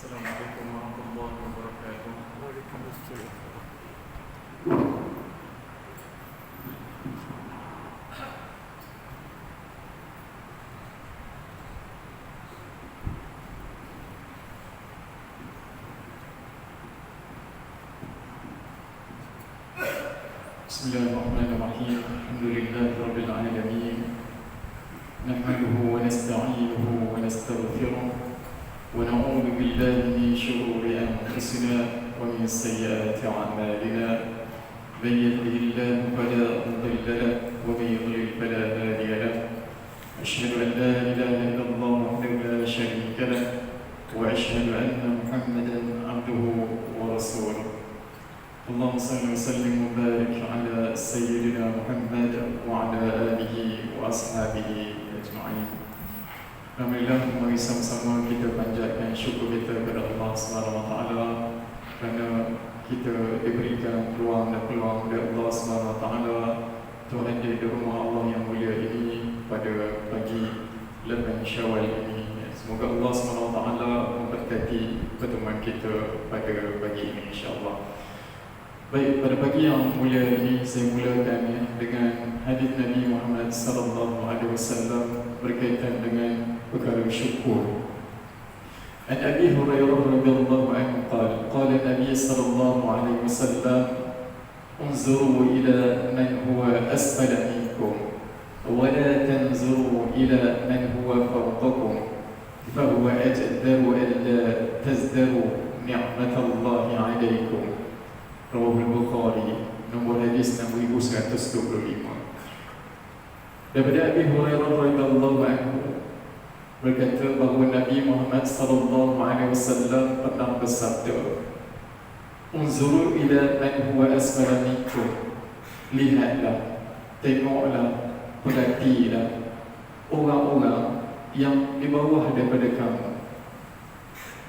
السلام عليكم ورحمة الله وبركاته. وعليكم السلام. بسم الله الرحمن الرحيم. الحمد لله رب العالمين، نحمده ونستعينه ونستغفره ونعوذ بالله من شرور أنفسنا ومن سيئات أعمالنا. من يهده الله فلا مضل له ومن يضلل فلا هادي له. أشهد أن لا إله إلا الله وحده لا شريك له وأشهد أن محمدا عبده ورسوله. اللهم صل وسلم وبارك على سيدنا محمد وعلى آله وأصحابه أجمعين. Alhamdulillah, mari sama-sama kita panjatkan syukur kita kepada Allah SWT kerana kita diberikan peluang dan peluang dari Allah SWT untuk hadir di rumah Allah yang mulia ini pada pagi 8 Syawal ini. Semoga Allah SWT memberkati pertemuan kita pada pagi ini, insya-Allah. Baik, pada pagi yang mulia ini saya mulakan dengan hadis Nabi Muhammad sallallahu alaihi wasallam berkaitan dengan perkara syukur. An Abi Hurairah radhiyallahu anhu qala qala Nabi sallallahu alaihi wasallam unzuru ila man huwa asfala minkum wa la tanzuru ila man huwa fawqakum fa huwa ajdaru an la tazdaru ni'matallahi 'alaykum. Rawahul Bukhari, nombor hadis 6125. Daripada Abi Hurairah radhiyallahu anhu berkata bahawa Nabi Muhammad sallallahu alaihi wasallam pernah bersabda, "Unzuru ila man huwa asfala minkum." Lihatlah, tengoklah, perhatilah orang-orang yang di bawah daripada kamu.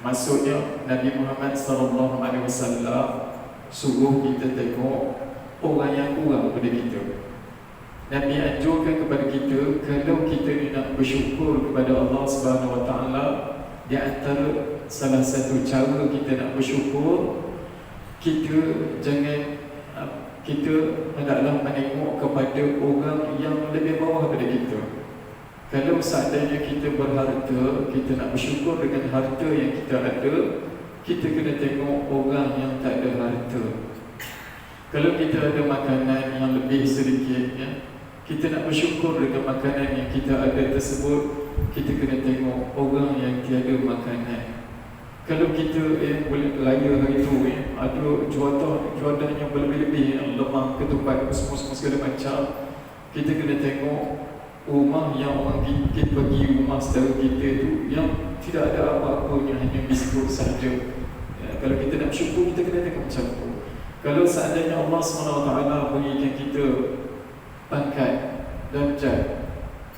Maksudnya Nabi Muhammad sallallahu alaihi wasallam suruh kita tengok orang yang kurang pada kita. Nabi anjurkan kepada kita, kalau kita ni nak bersyukur kepada Allah Subhanahu Wa Taala, di antara salah satu cara kita nak bersyukur, kita jangan kita hendaklah menengok kepada orang yang lebih bawah daripada kita. Kalau seandainya kita berharta, kita nak bersyukur dengan harta yang kita ada, kita kena tengok orang yang tak ada harta. Kalau kita ada makanan yang lebih sedikit, ya, kita nak bersyukur dengan makanan yang kita ada tersebut, kita kena tengok orang yang tiada makanan. Kalau kita boleh raya hari itu, ada juadah yang berlebih-lebih, yang lemah, ketupat, semua segala macam, kita kena tengok rumah yang orang kita pergi rumah saudara kita tu yang tidak ada apa-apanya, hanya biskut sahaja. Ya, kalau kita nak bersyukur, kita kena tengok macam tu. Kalau seandainya Allah SWT berikan kita pangkat, darjat,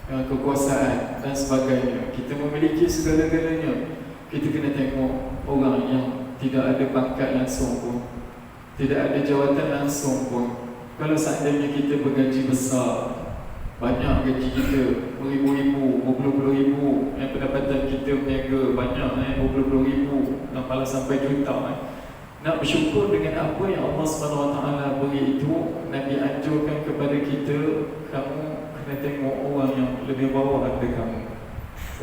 kekuasaan dan sebagainya, kita memiliki segala-galanya, kita kena tengok orang yang tidak ada pangkat langsung pun, tidak ada jawatan langsung pun. Kalau seandainya kita bergaji besar, banyak gaji kita, beribu-ribu, berpuluh-puluh ribu, pendapatan kita berniaga banyak, berpuluh-puluh ribu, malah sampai juta. Nak bersyukur dengan apa yang Allah SWT beri itu, Nabi anjurkan kepada kita, kamu kena tengok orang yang lebih bawah daripada kamu,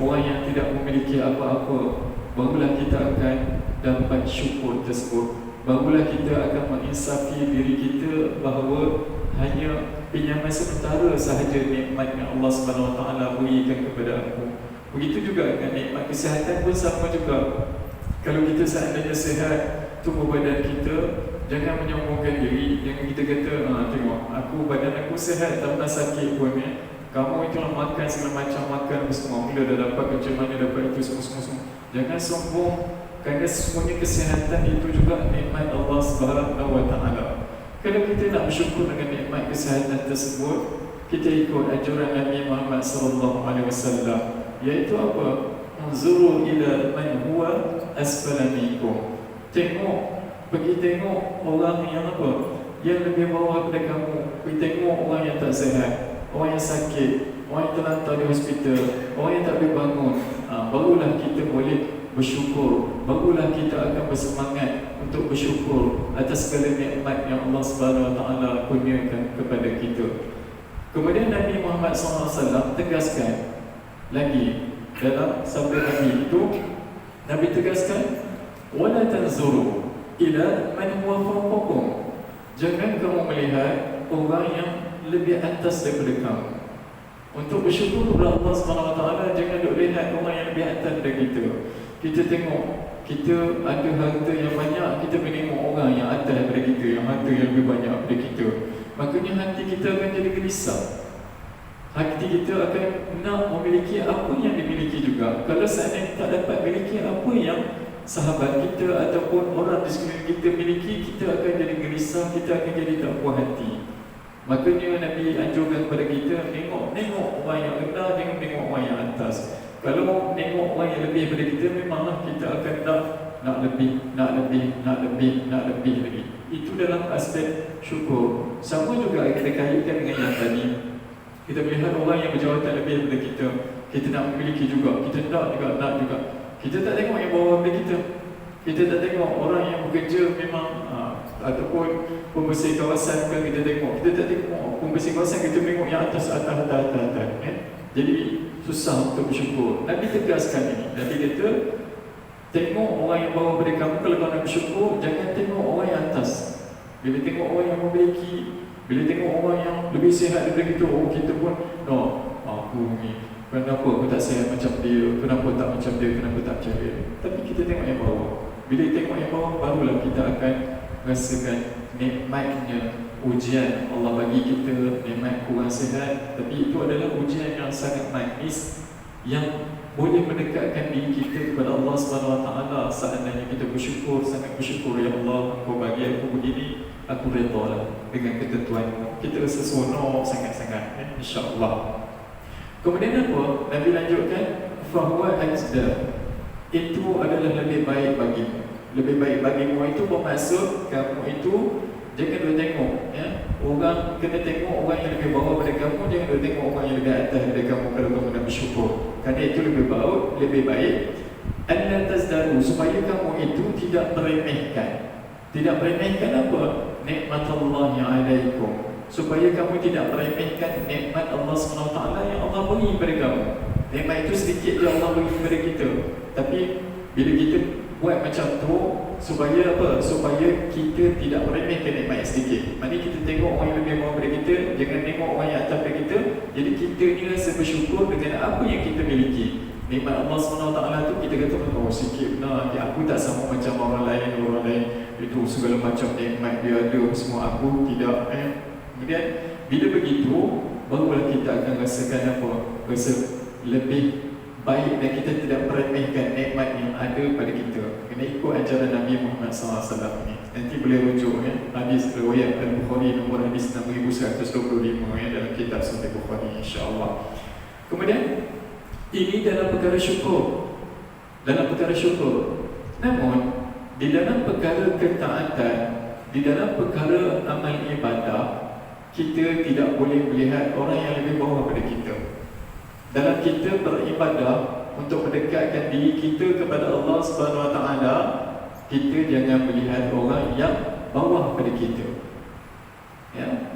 orang yang tidak memiliki apa-apa, barulah kita akan dapat syukur tersebut. Barulah kita akan menginsafi diri kita bahawa hanya pinjaman sementara sahaja nikmat yang Allah SWT berikan kepada aku. Begitu juga dengan nikmat kesihatan pun sama juga. Kalau kita seandainya sihat, tubuh badan kita, jangan menyombongkan diri. Jangan kita kata, tengok, badan aku sihat, tak pernah sakit pun. Kamu itulah makan segala macam, makan semua, bila dah dapat macam mana dapat itu semua. Jangan sombong, kerana semuanya kesihatan itu juga nikmat Allah SWT. Kalau kita nak bersyukur dengan nikmat kesihatan tersebut, kita ikut anjuran Nabi Muhammad SAW, iaitu apa? Unzuru ila man huwa asfala minkum. Pergi tengok orang yang apa? Yang lebih bawah daripada kamu. Pergi tengok orang yang tak sihat, orang yang sakit, orang yang terlantar di hospital, orang yang tak boleh bangun. Barulah kita boleh bersyukur barulah kita akan bersemangat untuk bersyukur atas segala nikmat yang Allah Subhanahu Wa Taala kurniakan kepada kita. Kemudian Nabi Muhammad SAW tegaskan lagi dalam sabda Nabi itu, Nabi tegaskan, wala tanzuru ila man huwa fawqakum. Jangan kamu melihat orang yang lebih atas daripada kamu. Untuk bersyukur kepada Allah SWT, jangan duk lihat orang yang lebih atas daripada kita. Kita tengok, kita ada harta yang banyak, kita menengok orang yang atas daripada kita, yang harta yang lebih banyak daripada kita. Makanya hati kita akan jadi gelisah. Hati kita akan nak memiliki apa yang dimiliki juga. Kalau seandainya tak dapat memiliki apa yang sahabat kita ataupun orang di sekeliling kita miliki, kita akan jadi gelisah, kita akan jadi tak puas hati. Makanya Nabi anjurkan kepada kita, Tengok orang yang rendah, jangan tengok orang yang atas. Kalau tengok orang yang lebih daripada kita, memanglah kita akan nak lebih lagi. Itu dalam aspek syukur. Sama juga kita kaitkan dengan yang tadi. Kita melihat orang yang berjawatan lebih daripada kita, kita nak memiliki juga, kita nak juga. Kita tak tengok yang bawah daripada kita. Kita tak tengok orang yang bekerja memang ataupun pembersih kawasan kan kita tengok. Kita tak tengok pembersih kawasan, kita tengok yang atas. Jadi susah untuk bersyukur. Nabi tegaskan ini. Nabi kata, tengok orang yang bawah daripada kamu. Kalau kau nak bersyukur, jangan tengok orang yang atas. Bila tengok orang yang memiliki, bila tengok orang yang lebih sihat daripada kita, kita pun aku ni, kenapa aku tak sihat macam dia, kenapa tak macam dia, kenapa tak macam dia. Tapi kita tengok yang bawah. Bila tengok yang bawah, barulah kita akan rasakan nikmatnya ujian Allah bagi kita, nikmat kurang sihat. Tapi itu adalah ujian yang sangat manis, yang boleh mendekatkan diri kita kepada Allah SWT. Seandainya kita bersyukur, sangat bersyukur, ya Allah, Engkau bagi aku begini, aku redalah dengan ketentuanmu. Kita rasa seronok sangat-sangat, insya-Allah. Kemudian apa? Nabi lanjutkan, fahuwa ajda, itu adalah lebih baik bagimu. Lebih baik bagimu itu bermaksud kamu itu jangan duk tengok, orang kena tengok orang yang lebih bawah pada kamu, jangan duk tengok orang yang lebih atas daripada kamu kalau kamu nak bersyukur. Kerana itu lebih baik anna tazdaru, supaya kamu itu tidak meremehkan. Tidak meremehkan apa? Nikmatullahi alaikum. Supaya kamu tidak meremehkan nikmat Allah SWT yang Allah beri kepada kamu. Nikmat itu sedikit yang Allah beri kepada kita. Tapi bila kita buat macam tu, supaya apa? Supaya kita tidak meremehkan nikmat yang sedikit. Maksudnya kita tengok orang yang lebih bawah daripada kita, jangan tengok orang yang atas daripada kita. Jadi kita ni rasa bersyukur dengan apa yang kita miliki. Nikmat Allah SWT tu kita kata, sikit benar, aku tak sama macam orang lain itu segala macam nikmat dia ada, semua aku tidak. Kemudian bila begitu, barulah kita akan rasakan apa? Rasa lebih baik dan kita tidak meremehkan nikmat yang ada pada kita. Kena ikut ajaran Nabi Muhammad SAW ini. Nanti boleh rujuk hadis riwayat Al-Bukhari nombor hadis 6125 dalam kitab Sahih Bukhari, insya-Allah. Kemudian ini dalam perkara syukur. Namun di dalam perkara ketaatan, di dalam perkara amal ibadah, kita tidak boleh melihat orang yang lebih bawah pada kita. Dalam kita beribadah untuk mendekatkan diri kita kepada Allah Subhanahu Wa Taala, kita jangan melihat orang yang bawah pada kita.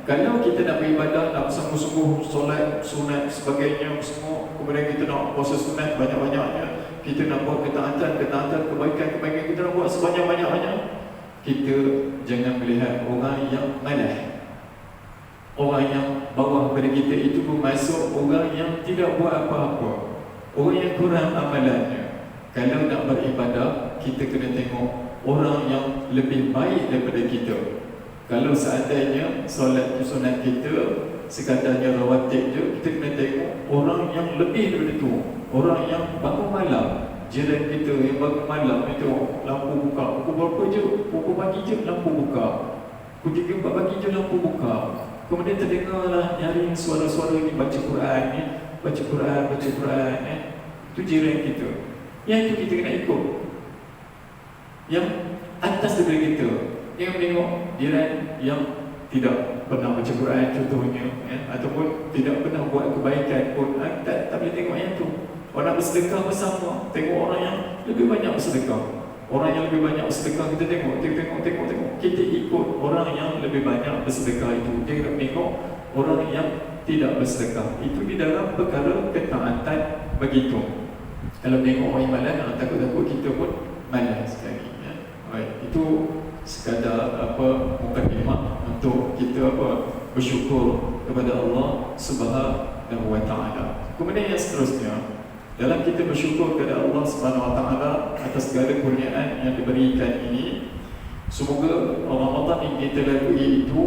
Kalau kita nak beribadah, nak sungguh-sungguh solat, sunat, sebagainya semua, kemudian kita nak puasa sunat banyak-banyaknya, kita nak buat ketaatan, kebaikan kita nak buat sebanyak-banyaknya, kita jangan melihat orang yang malah. Orang yang bawah pada kita itu bermaksud orang yang tidak buat apa-apa, orang yang kurang amalannya. Kalau nak beribadah, kita kena tengok orang yang lebih baik daripada kita. Kalau seandainya solat sunat kita sekadar rawatib je, kita kena tengok orang yang lebih daripada itu. Orang yang bangun malam, jiran kita yang bangun malam itu lampu buka, pukul berapa je, pukul pagi je lampu buka, pukul 3-4 pagi je lampu buka. Kemudian terdengarlah nyaring suara-suara ni, baca Quran. Itu jiran kita. Yang itu kita kena ikut. Yang atas daripada kita, yang tengok jiran yang tidak pernah baca Quran contohnya, ataupun tidak pernah buat kebaikan pun, tak boleh tengok yang tu. Orang bersedekah bersama, tengok orang yang lebih banyak bersedekah. Orang yang lebih banyak bersedekah, kita tengok. Kita ikut orang yang lebih banyak bersedekah itu. Dia nak tengok orang yang tidak bersedekah. Itu di dalam perkara ketaatan begitu. Kalau tengok orang malas, takut-takut kita pun malas sekali. Ya. Baik, itu sekadar mukadimah untuk kita bersyukur kepada Allah Subhanahu wa taala. Kemudian yang seterusnya, dalam kita bersyukur kepada Allah Subhanahu wa taala atas segala kurniaan yang diberikan ini, semoga Ramadan yang kita lalui itu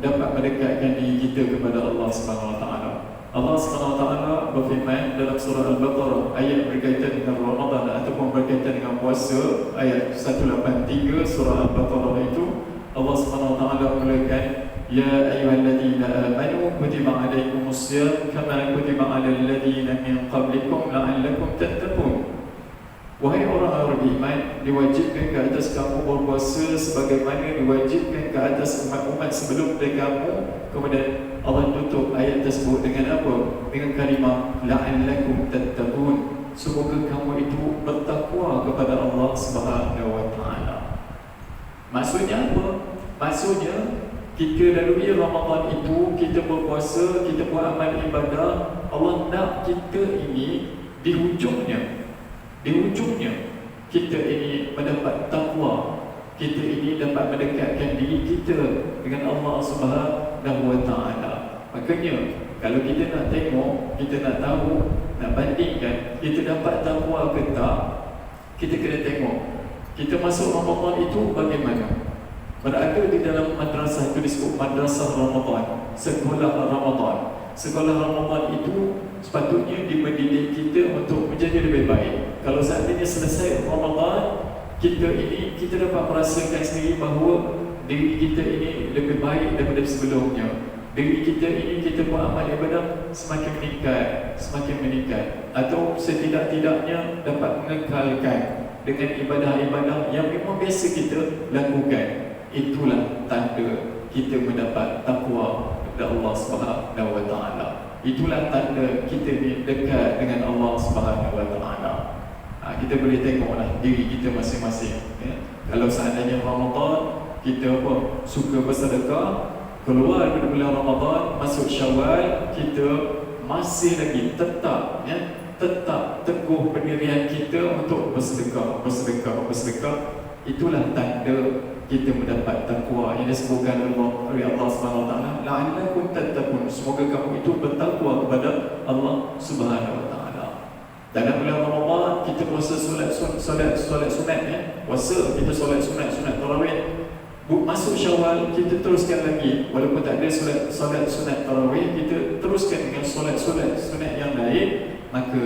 dapat mendekatkan diri kita kepada Allah Subhanahu wa taala. Allah Subhanahu wa taala berfirman dalam surah Al-Baqarah ayat berkaitan dengan Ramadan ataupun berkaitan dengan puasa, ayat 183 surah Al-Baqarah itu Allah Subhanahu wa taala mulakan, Ya ayyuhalladzina amanu kutiba alaikumus syiyam kama kutiba alal ladzina min qablikum la'allakum tattaqun. Wahai orang yang beriman, diwajibkan ke atas kamu berpuasa sebagaimana diwajibkan ke atas umat-umat sebelum kamu. Kemudian Allah tutup ayat tersebut dengan apa? Dengan kalimah la'allakum tattaqun. Semoga kamu itu bertakwa kepada Allah Subhanahu wa taala. Maksudnya apa? Maksudnya kita lalui Ramadan itu, kita berpuasa, kita buat amal ibadah. Allah nak kita ini di hujungnya kita ini mendapat takwa, kita ini dapat mendekatkan diri kita dengan Allah Subhanahu wa taala. Makanya kalau kita nak tengok, kita nak tahu, nak bandingkan kita dapat takwa ke tak, kita kena tengok kita masuk Ramadan itu bagaimana. Berada di dalam madrasah itu disebut madrasah Ramadan, sekolah Ramadan. Sekolah Ramadan itu sepatutnya dimendidik kita untuk menjadi lebih baik. Kalau seandainya selesai Ramadan, kita dapat merasakan sendiri bahawa diri kita ini lebih baik daripada sebelumnya. Diri kita ini, kita buat amal ibadah semakin meningkat, atau setidak-tidaknya dapat mengekalkan dengan ibadah-ibadah yang memang biasa kita lakukan. Itulah tanda kita mendapat takwa kepada Allah Subhanahu wa taala. Itulah tanda kita ni dekat dengan Allah Subhanahu wa taala. Kita boleh tengoklah diri kita masing-masing, ya. Kalau seandainya Ramadan kita suka bersedekah, keluar dari bulan Ramadan masuk Syawal, kita masih lagi tetap teguh pendirian kita untuk bersedekah. Itulah tanda kita mendapat takwa yang disebutkan oleh Allah Subhanahu wa taala, la'allakum tattaqun. Semoga kamu itu bertakwa kepada Allah Subhanahu wa taala. Dalam bulan Ramadan kita puasa solat sunat, ya. Puasa kita solat sunat tarawih. Masuk Syawal kita teruskan lagi, walaupun tak ada solat sunat tarawih, kita teruskan dengan solat sunat yang lain. Maka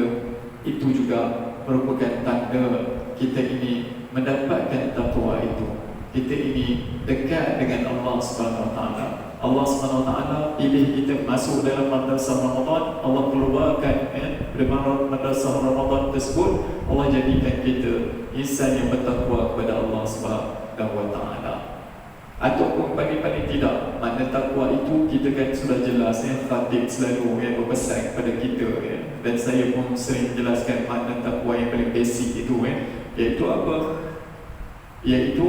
itu juga merupakan tanda kita ini mendapatkan takwa itu. Kita ini dekat dengan Allah Subhanahu wa taala. Allah Subhanahu wa taala pilih kita masuk dalam madrasah Ramadan. Allah keluarkan dari madrasah Ramadan tersebut, Allah jadikan kita insan yang bertakwa kepada Allah Subhanahu wa taala. Ataupun paling tidak, makna takwa itu kita kan sudah jelas, ya. Khatib selalu berpesan kepada kita, ya. Dan saya pun sering menjelaskan makna takwa yang paling basic itu, iaitu apa? Iaitu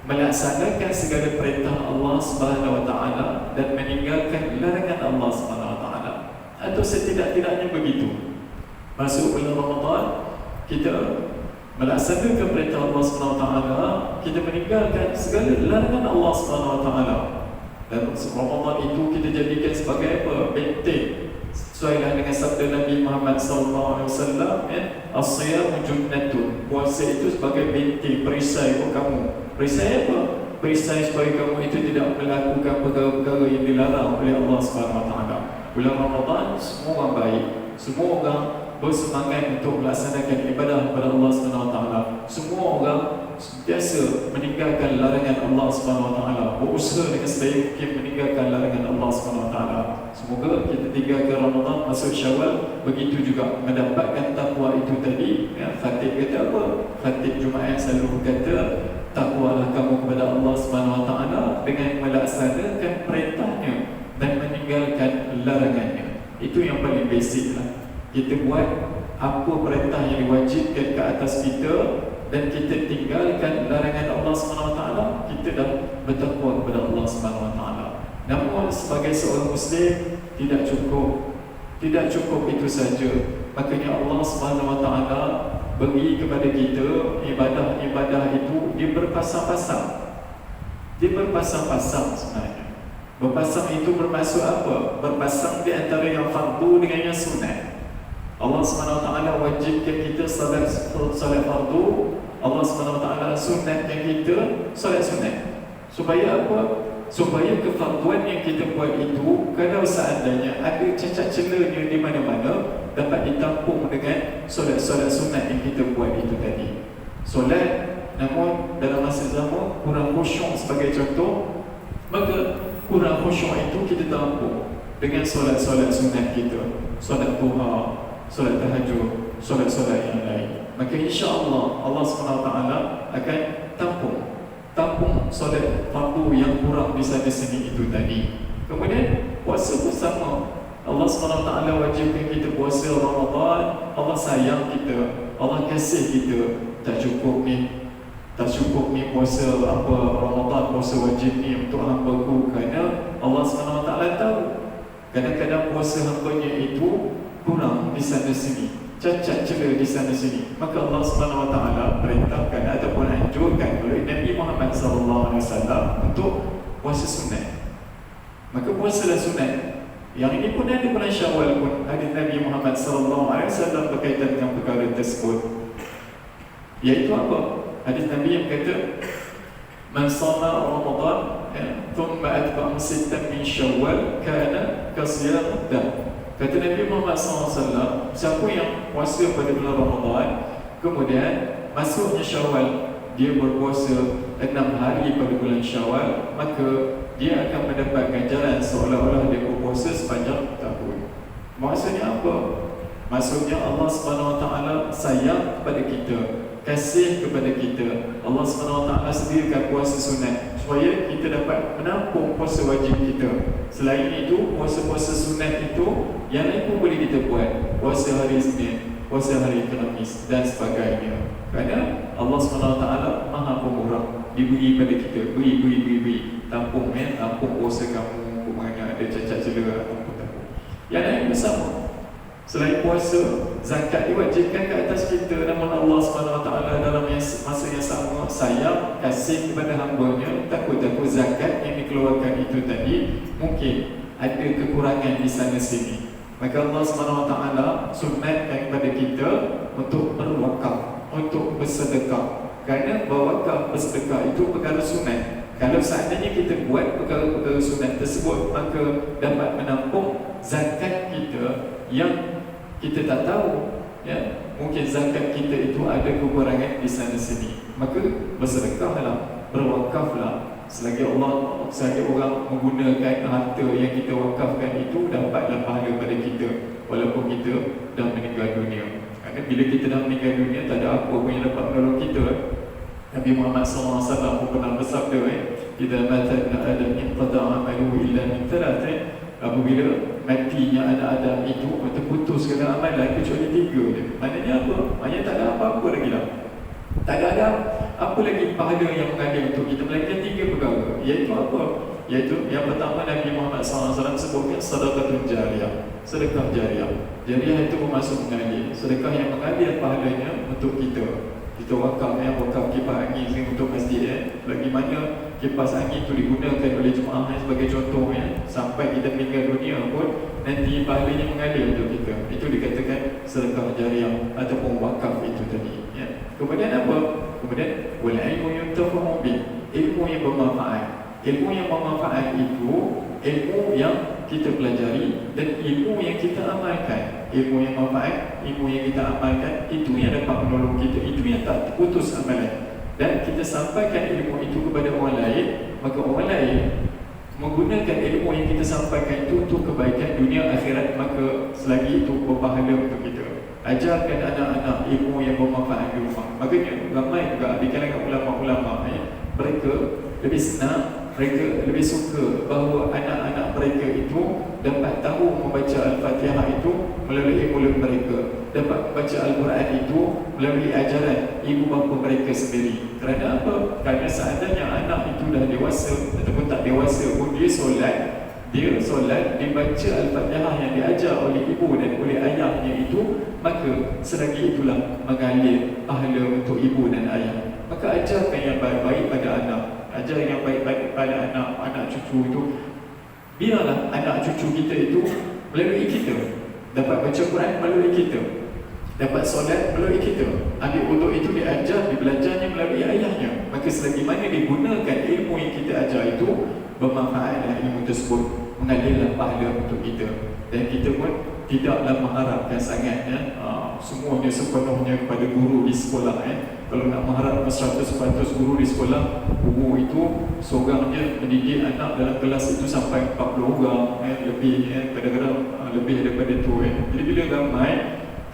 melaksanakan segala perintah Allah Subhanahu wa taala dan meninggalkan larangan Allah Subhanahu wa taala. Atau setidak-tidaknya begitu, masuk bulan Ramadan kita melaksanakan perintah Allah Subhanahu wa taala, kita meninggalkan segala larangan Allah Subhanahu wa taala. Dan Ramadan itu kita jadikan sebagai apa? Benteng. Sesuai dengan sabda Nabi Muhammad SAW, as-siyam junnatun. Puasa itu sebagai benteng, perisai untuk kamu. Perisai apa? Perisai supaya kamu itu tidak melakukan perkara-perkara yang dilarang oleh Allah Subhanahu wa taala. Bulan Ramadan semua orang baik, semua orang bersemangat untuk melaksanakan ibadah kepada Allah Subhanahu wa taala. Semua orang sentiasa meninggalkan larangan Allah Subhanahu wa taala, berusaha dengan sedaya mungkin meninggalkan larangan Allah Subhanahu wa taala. Semoga kita tinggalkan Ramadan masuk Syawal, begitu juga mendapatkan takwa itu tadi, ya. Khatib kata apa? Khatib Jumaat selalu kata, takwalah kamu kepada Allah Subhanahu wa taala dengan melaksanakan perintahnya dan meninggalkan larangannya. Itu yang paling basic lah. Kita buat apa perintah yang diwajibkan ke atas kita, dan kita tinggalkan larangan Allah SWT, kita dah bertakwa kepada Allah SWT. Namun sebagai seorang Muslim, tidak cukup itu saja. Makanya Allah SWT beri kepada kita ibadah-ibadah itu, dia berpasang-pasang. Dia berpasang-pasang sebenarnya. Berpasang itu bermaksud apa? Berpasang di antara yang fardu dengan yang sunat. Allah SWT wajibkan kita salat fardu, Allah SWT sunatkan kita salat sunat. Supaya apa? Supaya kefarduan yang kita buat itu, kalau seandainya ada cacat celanya di mana-mana, dapat ditampung dengan solat-solat sunat yang kita buat itu tadi. Solat, namun dalam masa zaman kurang khusyuk sebagai contoh, maka kurang khusyuk itu kita tampung dengan solat-solat sunat kita, solat duha, solat tahajud, solat-solat yang lain. Maka insya-Allah Allah SWT akan tampung solat fardu yang kurang di sana sini itu tadi. Kemudian puasa pun sama. Allah SWT wajibkan kita puasa Ramadan. Allah sayang kita, Allah kasih kita. Tak cukup ni puasa apa Ramadan, puasa wajib ni untuk hamba-Ku, kerana Allah SWT tahu kadang-kadang puasa hamba-Nya itu kurang di sana sini, cacat celah di sana sini. Maka Allah SWT perintahkan ataupun anjurkan oleh Nabi Muhammad SAW untuk puasa sunat. Maka puasa dan sunat yang ini pun ada bulan Syawal pun hadis Nabi Muhammad SAW berkaitan dengan perkara tersebut, iaitu apa? Hadis Nabi yang kata, man shama Ramadan thumma atba'a sittan min Syawal kana kasiyam dah. Kata Nabi Muhammad SAW, siapa yang puasa pada bulan Ramadan, kemudian masuknya Syawal, dia berpuasa 6 hari pada bulan Syawal, maka dia akan mendapat ganjaran seolah-olah dia berpuasa sepanjang tahun. Maksudnya apa? Maksudnya Allah SWT sayang kepada kita, kasih kepada kita. Allah SWT sediakan puasa sunat supaya kita dapat menampung puasa wajib kita. Selain itu, puasa-puasa sunat itu yang lain pun boleh kita buat. Puasa hari Isnin, puasa hari Khamis dan sebagainya. Kerana Allah SWT Maha Pemurah, diberi pada kita, beri. Tampung puasa kamu, mana ada cacat celah, tampung. Yang lain bersama. Selain puasa, zakat diwajibkan ke atas kita. Namun Allah SWT dalam masa yang sama sayang, kasih kepada hamba-Nya. Takut zakat yang dikeluarkan itu tadi mungkin ada kekurangan di sana sini. Maka Allah SWT sunatkan kepada kita untuk berwakaf, untuk bersedekah. Kerana berwakaf, bersedekah itu perkara sunat. Kalau seandainya kita buat perkara-perkara sunat tersebut, maka dapat menampung zakat kita yang kita tak tahu, ya, mungkin zakat kita itu ada kekurangan di sana sini. Maka bersedekahlah, berwakaflah. Selagi orang menggunakan harta yang kita wakafkan itu, dapatlah pahala pada kita walaupun kita dah meninggal dunia. Kerana bila kita dah meninggal dunia, tak ada apa pun yang dapat menolong kita. Nabi Muhammad SAW pun pernah bersabda, idza mata ibnu adam inqata'a amaluhu illa min thalathin. Apabila matinya anak Adam itu, terputus segala amalan kecuali 3 je. Maknanya apa? Maknanya tak ada apa-apa lagi lah. Tak ada apa lagi pahala yang mengalir untuk kita, melainkan 3 perkara. Iaitu apa? Iaitu yang pertama, Nabi Muhammad SAW sebutkan sedekah jariah. Sedekah jariah. Jariah itu bermaksud mengalir. Sedekah yang mengalir pahalanya untuk kita. Kita wakaf, wakaf kipas angin untuk masjid. Lagi mana kipas angin itu digunakan oleh jemaah sebagai contohnya, sampai kita meninggal dunia pun nanti pahalanya mengalir untuk kita. Itu dikatakan sedekah jariah ataupun wakaf itu tadi, ya. Kemudian apa? Kemudian wal ilmu yuntafa'u bih, ilmu yang bermanfaat. Ilmu yang bermanfaat itu ilmu yang kita pelajari dan ilmu yang kita amalkan. Ilmu yang manfaat, ilmu yang kita amalkan, itu yang dapat menolong kita, itu yang tak putus amalan. Dan kita sampaikan ilmu itu kepada orang lain, maka orang lain menggunakan ilmu yang kita sampaikan itu untuk kebaikan dunia akhirat, maka selagi itu berpahala untuk kita. Ajarkan anak-anak ilmu yang bermanfaat di rumah. Makanya ramai juga di kalangan ulama-ulama, mereka lebih senang mereka lebih suka bahawa anak-anak mereka itu dapat tahu membaca Al-Fatihah itu melalui mulut mereka, dapat baca Al-Quran itu melalui ajaran ibu bapa mereka sendiri. Kerana apa? Kerana seandainya anak itu dah dewasa ataupun tak dewasa pun dia solat, dibaca Al-Fatihah yang diajar oleh ibu dan oleh ayahnya itu, maka selagi itulah mengalir pahala untuk ibu dan ayah. Maka ajarkan yang baik-baik pada anak, ajar yang baik-baik pada anak cucu itu. Biarlah anak cucu kita itu melalui kita dapat baca Quran, melalui kita dapat solat, melalui kita ambil wuduk itu diajar, dibelajarnya melalui ayahnya. Maka selagi mana digunakan ilmu yang kita ajar itu, bermanfaatlah ilmu tersebut, mengalirlah pahala untuk kita. Dan kita pun tidaklah mengharapkan sangat semuanya sepenuhnya kepada guru di sekolah. Kalau nak mengharapkan 100% guru di sekolah, guru itu seorang dia mendidik anak dalam kelas itu sampai 40 orang, lebih, kadang-kadang lebih daripada itu. Jadi bila ramai,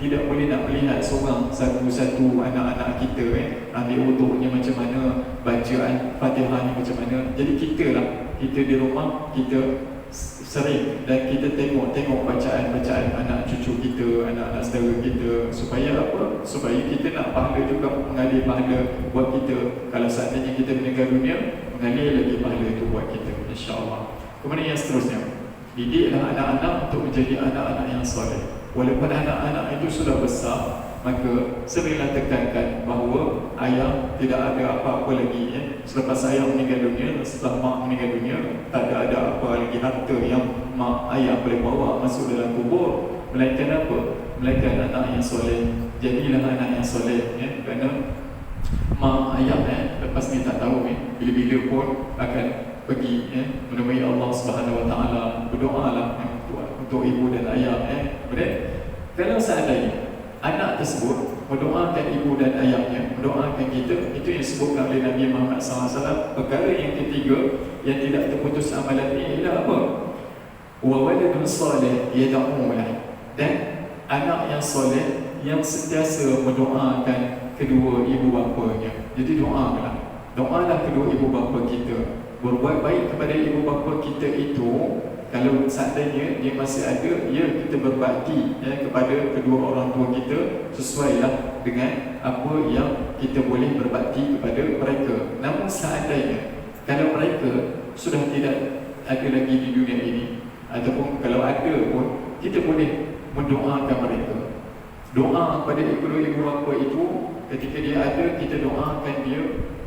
tidak boleh nak melihat seorang satu-satu anak-anak kita ambil wuduknya macam mana, bacaan Fatihahnya macam mana. Jadi kita di rumah kita sering dan kita tengok bacaan anak cucu kita, anak-anak saudara kita, supaya apa? Supaya kita nak pahala juga, mengalir pahala buat kita. Kalau seandainya kita meninggal dunia, mengalir lagi pahala itu buat kita, insya-Allah. Kemudian yang seterusnya, didiklah anak-anak untuk menjadi anak-anak yang soleh. Walaupun anak-anak itu sudah besar, maka seringlah tekankan bahawa ayah tidak ada apa-apa lagi. Selepas ayah meninggal dunia, setelah mak meninggal dunia, tak ada apa lagi harta yang mak ayah boleh bawa masuk dalam kubur. Melainkan apa? Melainkan anak yang soleh. Jadilah anak yang soleh, kerana mak ayah lepas ni tak tahu bila-bila pun akan pergi menemui Allah Subhanahu Wa Taala. Berdoalah untuk ibu dan ayah. Kemudian kalau seandainya anak tersebut mendoakan ibu dan ayahnya, mendoakan kita, itu yang disebutkan oleh Nabi Muhammad SAW. Perkara yang ketiga yang tidak terputus amalan ini ialah apa? Wa waladun salih yad'u lahu. Dan anak yang soleh yang sentiasa mendoakan kedua ibu bapanya. Jadi doalah kedua ibu bapa kita. Berbuat baik kepada ibu bapa kita itu, kalau seandainya dia masih ada, kita berbakti kepada kedua orang tua kita sesuailah dengan apa yang kita boleh berbakti kepada mereka. Namun seandainya kalau mereka sudah tidak ada lagi di dunia ini, ataupun kalau ada pun, kita boleh mendoakan mereka. Doa kepada kedua ibu bapa itu, ketika dia ada, kita doakan dia.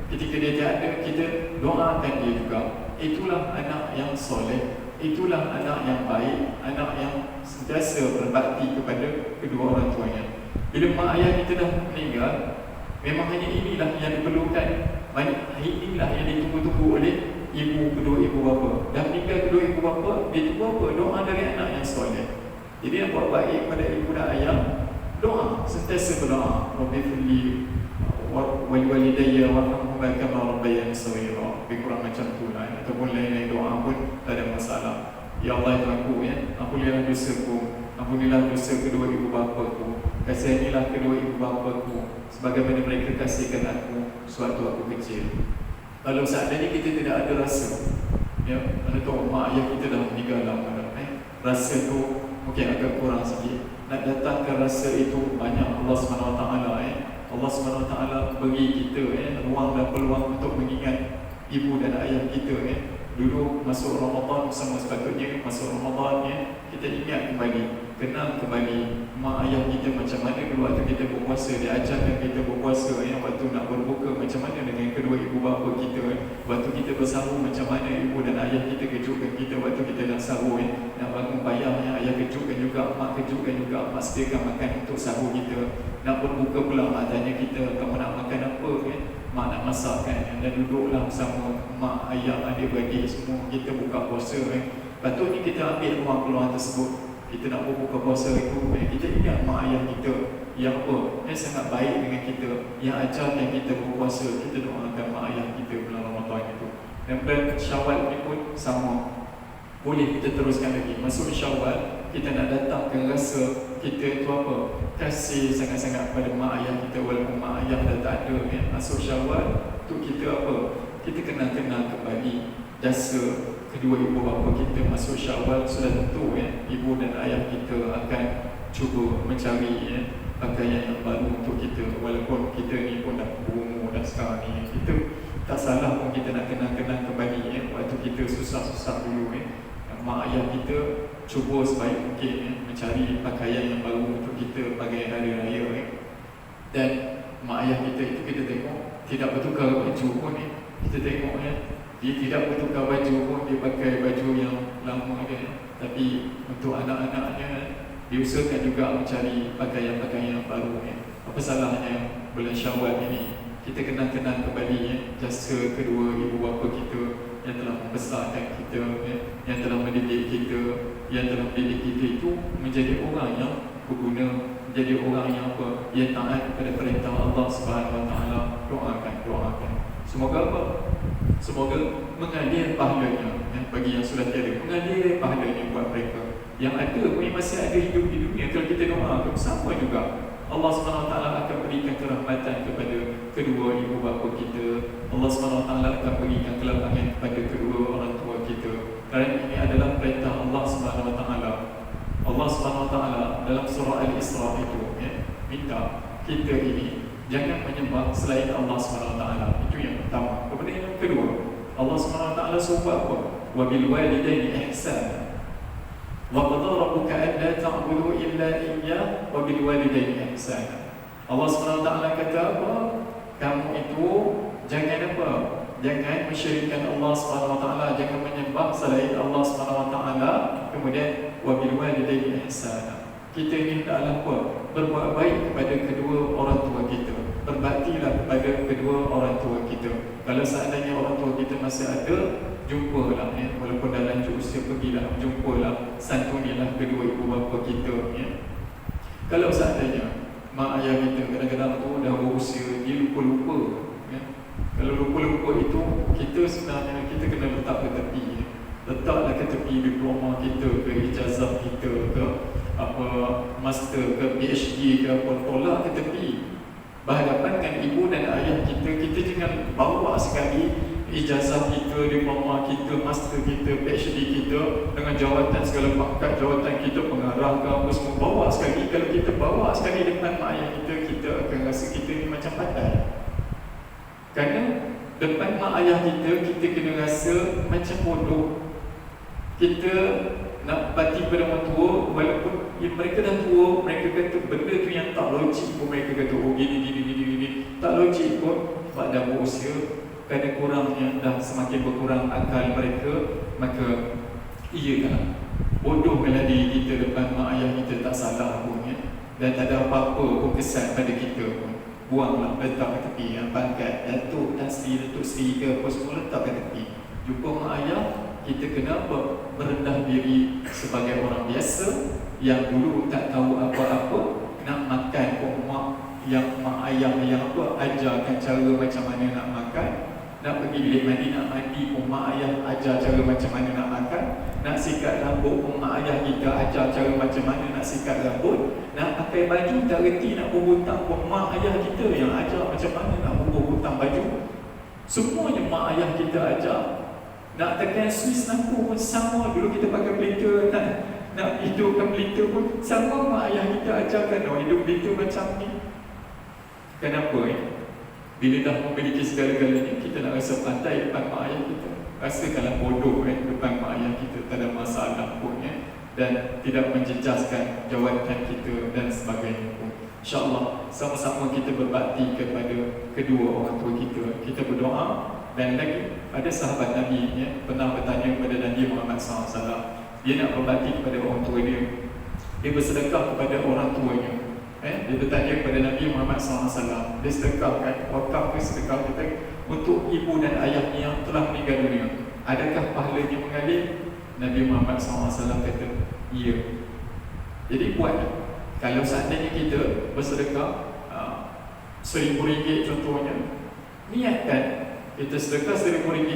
Ketika dia tidak ada, kita doakan dia juga. Itulah anak yang soleh, itulah anak yang baik, anak yang sentiasa berbakti kepada kedua orang tuanya. Bila mak ayah kita dah meninggal, memang hanya inilah yang diperlukan, inilah yang ditunggu-tunggu oleh kedua ibu bapa. Dah meninggal kedua ibu bapa, dia tunggu apa? Doa dari anak yang soleh. Jadi yang buat baik pada ibu dan ayah, doa, sentiasa berdoa. Rabbi firli waliwalidayya warhamhuma kama rabbayani shaghira. Lebih kurang macam tu lah. Ataupun lain-lain doa pun tak ada masalah. Ya Allah Tuhanku, ampunilah dosaku, ampunilah dosa kedua ibu bapaku, kasihanilah kedua ibu bapaku sebagaimana mereka kasihkan aku sewaktu aku kecil. Kalau seandainya kita tidak ada rasa, mana tahu mak ayah kita dah meninggal lama dah, rasa tu mungkin agak kurang sikit. Nak datangkan rasa itu banyak. Allah SWT Allah SWT bagi kita ruang dan peluang untuk mengingat ibu dan ayah kita. Dulu masuk Ramadan, sama sepatutnya masuk Ramadan, kita ingat kembali, kenal kembali mak ayah kita macam mana dulu waktu kita berpuasa, diajarkan kita berpuasa, waktu nak berbuka macam mana dengan kedua ibu bapa kita, waktu kita bersahur macam mana ibu dan ayah kita kejutkan kita waktu kita nak sahur, nak bangun payah, ayah kejutkan juga, mak kejutkan juga, mak sediakan makan untuk sahur kita. Nak berbuka pula, mak tanya kita, kamu nak makan apa? Mak nak masakkan, dan duduklah bersama mak, ayah, adik-beradik semua, kita buka puasa. Patutnya kita ambil ruang peluang tersebut. Kita nak berbuka puasa itu, kita ingat mak ayah kita yang apa, yang sangat baik dengan kita, yang ajarkan kita berpuasa. Kita doakan mak ayah kita bulan Ramadan itu. Dan bulan Syawal ni pun sama, boleh kita teruskan lagi. Masuk Syawal, kita nak datangkan rasa kita itu apa, kasih sangat-sangat pada mak ayah kita, walaupun mak ayah dah tak ada. Masuk Syawal tu kita apa, kita kenal-kenal kembali jasa kedua ibu bapa kita masuk Syawal, sudah tentu ibu dan ayah kita akan cuba mencari pakaian yang baru untuk kita. Walaupun kita ni pun dah berumur dah sekarang ni, kita tak salah pun kita nak kenang-kenang kembali waktu kita susah-susah dulu. Mak ayah kita cuba sebaik mungkin mencari pakaian yang baru untuk kita bagi hari raya. Dan mak ayah kita itu kita tengok tidak bertukar baju pun kita tengok dia tidak bertukar baju pun, dia pakai baju yang lama dia. Tapi untuk anak-anaknya diusahakan juga mencari pakaian-pakaian yang baru. Apa salahnya bulan Syawal ini kita kenang-kenang kembali jasa kedua ibu bapa kita yang telah membesarkan kita, yang telah mendidik kita, yang telah mendidik kita itu menjadi orang yang berguna, menjadi orang yang apa? Yang taat kepada perintah Allah Subhanahu Wa Taala. Doakan. Semoga apa? Semoga mengalir pahalanya bagi yang sudah tiada, mengalir pahalanya buat mereka. Yang ada pun yang masih ada hidup di dunia, kalau kita doa sama juga Allah SWT akan berikan kerahmatan kepada kedua ibu bapa kita. Allah SWT akan berikan kelapangan kepada kedua orang tua kita. Kerana ini adalah perintah Allah SWT. Allah SWT dalam surah Al-Isra itu minta kita ini jangan menyembah selain Allah SWT. Itu yang pertama. Kemudian yang kedua, Allah SWT suruh apa? Wa bil walidaini ihsana. Wa qadara rabbuka alla ta'budu illa iyyah wa bil walidaini ihsana. Allah SWT kata apa? Kamu itu jangan apa? Jangan mensyirikkan Allah SWT, jangan menyembah selain Allah SWT. Kemudian wa bil walidaini ihsana. Kita ni hendaklah apa? Berbuat baik kepada kedua orang tua kita. Berbaktilah kepada kedua orang tua kita. Kalau seandainya orang tua kita masih ada, jumpalah walaupun dah lanjut usia, pergilah, jumpalah, santunilah kedua ibu bapa kita. Kalau seandainya mak ayah kita kadang-kadang tu dah berusia, dia lupa-lupa. Kalau lupa-lupa itu, kita sebenarnya kita kena letak ke tepi. Letaklah ke tepi diploma kita ke, ijazah kita ke, apa master ke, PhD ke, apa, tolak ke tepi. Berhadapan dengan ibu dan ayah kita, kita jangan bawa sekali ijazah kita, diploma kita, master kita, PhD kita dengan jawatan segala pangkat, jawatan kita pengarah ke apa semua, bawa sekali. Kalau kita bawa sekali depan mak ayah kita, kita akan rasa kita ni macam pandai. Kerana depan mak ayah kita, kita kena rasa macam bodoh. Kita nak bati pada orang tua, walaupun mereka dah tua, mereka kata benda tu yang tak logik pun, mereka kata oh gini, tak logik pun. Sebab dah berusia, kerana kurangnya dah semakin berkurang akal mereka, maka iyalah bodohkanlah diri kita depan mak ayah kita, tak salah pun dan tak ada apa-apa pun kesan pada kita pun. Buanglah, letak ke tepi pangkat Datuk dan Sri, Datuk Sri ke apa semua, letak ke tepi. Jumpa mak ayah, kita kena apa? Merendah diri sebagai orang biasa yang dulu tak tahu apa-apa, nak makan pun mak ayah yang apa ajarkan cara macam mana nak makan. Nak pergi bilik mandi, nak mandi pun mak ayah ajar cara macam mana nak makan. Nak sikat rambut pun mak ayah kita ajar cara macam mana nak sikat rambut. Nak pakai baju tak reti nak berbutang pun mak ayah kita yang ajar macam mana nak berbutang baju. Semuanya mak ayah kita ajar. Nak tekan Swiss lampu pun sama. Dulu kita pakai pelita, nak hidupkan pelita pun sama mak ayah kita ajarkan. Oh, hidup pelita macam ni. Kenapa bila dah memiliki segala-galanya, kita nak rasa pandai depan mak ayah kita. Rasakanlah bodoh depan mak ayah kita, tak ada masalah pun dan tidak menjejaskan jawatan kita dan sebagainya pun. InsyaAllah sama-sama kita berbakti kepada kedua orang tua kita. Kita berdoa. Dan lagi ada sahabat Nabi pernah bertanya kepada Nabi Muhammad SAW. Dia nak berbakti kepada orang tua dia. Dia bersedekah kepada orang tuanya. Dia bertanya kepada Nabi Muhammad SAW. Dia sedekahkan, wakaf ke sedekah kita untuk ibu dan ayahnya yang telah meninggal dunia. Adakah pahalanya mengalir? Nabi Muhammad SAW kata, ya. Jadi buat. Kalau seandainya kita bersedekah RM1,000 contohnya, niatkan kita sedekah RM1,000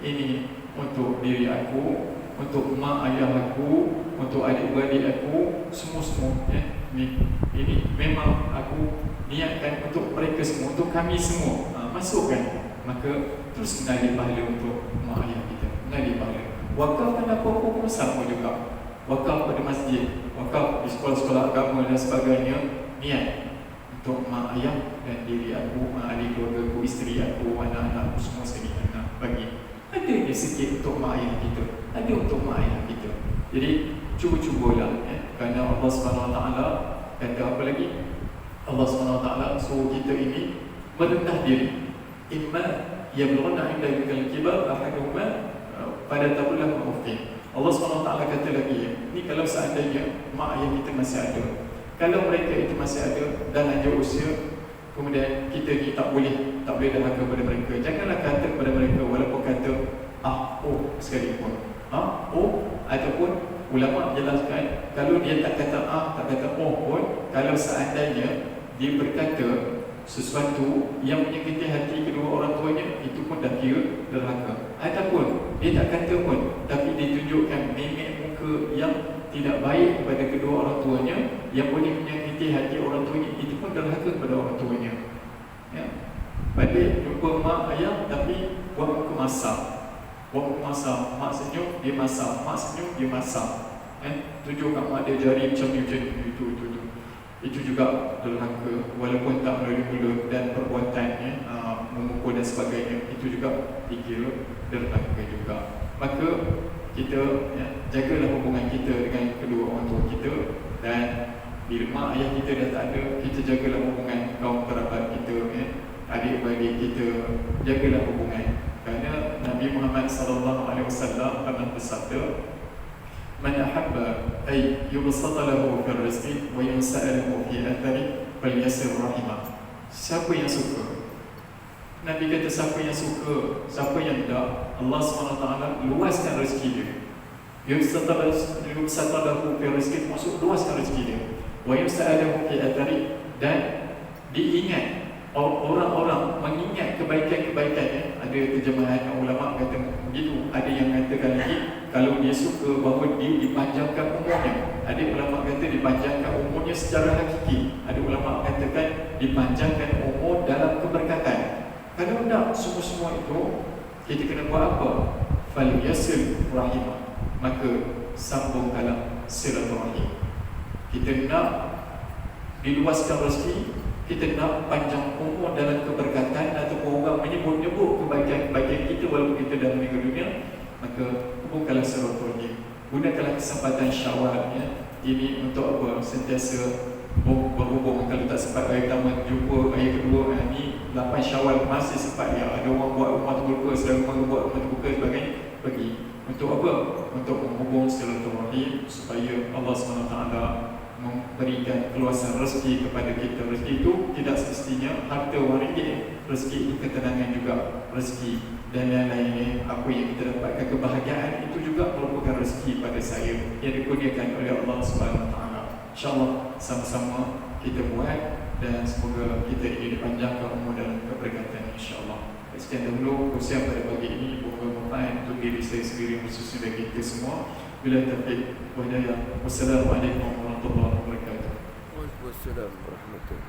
ini untuk diri aku, untuk mak ayah aku, untuk adik-beradik aku, semua-semua ini memang aku niatkan untuk mereka semua, untuk kami semua. Masukkan, maka terus mengalir pahala untuk mak ayah kita. mengalir pahala. Wakaf pada apa-apa pun sama juga. Wakaf pada masjid, wakaf di sekolah-sekolah agama dan sebagainya, niat untuk mak ayah dan diri aku, ahli keluarga aku, isteri aku, anak-anak aku semua sekali nak bagi. Ada je sikit untuk mak ayah kita, ada untuk mak ayah kita. Jadi cuba-cubalah kerana Allah SWT kata apa lagi? Allah SWT suruh kita ini merendah diri. Imma yablughanna 'indaka al-kibar ahaduhuma pada taqulah ma'ufin. Allah SWT kata lagi, ni kalau seandainya mak ayah kita masih ada, kalau mereka itu masih ada dan lanjut usia, kemudian kita ni tak boleh derhaka kepada mereka, janganlah kata kepada mereka walaupun kata oh sekalipun, ataupun ulama jelaskan kalau dia tak kata tak kata pun, kalau seandainya dia berkata sesuatu yang menyakiti hati kedua orang tuanya, itu pun dah kira derhaka. Ataupun dia tak kata pun, tapi dia tunjukkan memek muka yang tidak baik kepada kedua orang tuanya, yang boleh menyakiti hati orang tuanya, itu pun derhaka kepada orang tuanya. Ya. Balik jumpa mak ayah tapi buat muka masak, mak senyum dia masak, mak senyum dia masak, tunjukkan mak dia jari macam ni, itu juga derhaka, walaupun tak melalui mulut dan perbuatannya memukul dan sebagainya, itu juga dikira derhaka juga. Maka kita jagalah hubungan kita dengan kedua orang tua kita, dan bila mak ayah kita dah tak ada, kita jagalah hubungan kaum kerabat kita, adik-beradik kita, jagalah hubungan. Kerana Nabi Muhammad SAW pernah bersabda, Man ahabba ay yubsata lahu fi rizqi wa yunsa'alahu fi athari falyasir rahimah. Siapa yang suka, Nabi kata siapa yang suka, siapa yang tak, Allah SWT luaskan rezeki dia. Yubsata lahu fi rizqi, maksud luaskan rezeki dia. Wa yunsa'alahu fi athari, dan diingat, orang-orang mengingat kebaikan-kebaikannya. Ada terjemahan ulama kata begitu, ada yang katakan lagi kalau dia suka bahawa dia dipanjangkan umurnya. Ada ulama kata dipanjangkan umurnya secara hakiki, ada ulama katakan dipanjangkan umur dalam keberkatan. Kalau nak semua-semua itu, kita kena buat apa? Falyasir rahimah, maka sambungkanlah silaturahim. Kita nak diluaskan rezeki, kita nak panjang umur dalam keberkatan, ataupun orang menyebut-nyebut kebaikan-kebaikan kita walaupun kita dah meninggal dunia, maka hubungkanlah silaturahim. Gunakanlah kesempatan Syawal ini untuk apa? Sentiasa berhubung. Kalau tak sempat hari pertama jumpa, hari kedua, ni 8 Syawal masih sempat ada orang buat rumah terbuka, sedang rumah buat rumah terbuka sebagainya, pergi. Untuk apa? Untuk menghubung silaturahim, supaya Allah SWT memberikan keluasan rezeki kepada kita. Rezeki itu tidak semestinya harta wang ringgit, rezeki itu ketenangan juga, rezeki dan lain-lain. Apa yang kita dapatkan kebahagiaan, itu juga merupakan rezeki pada saya yang dikurniakan oleh Allah SWT. InsyaAllah sama-sama kita buat, dan semoga kita ini dipanjangkan umur dalam keberkatan insyaAllah. Sekian dahulu khususnya pada pagi ini, semoga bermanfaat untuk diri saya sendiri, khususnya bagi kita semua. Bila taufiq wa hidayah. Wassalamualaikum warahmatullahi wabarakatuh. Waalaikumsalam warahmatullahi wabarakatuh.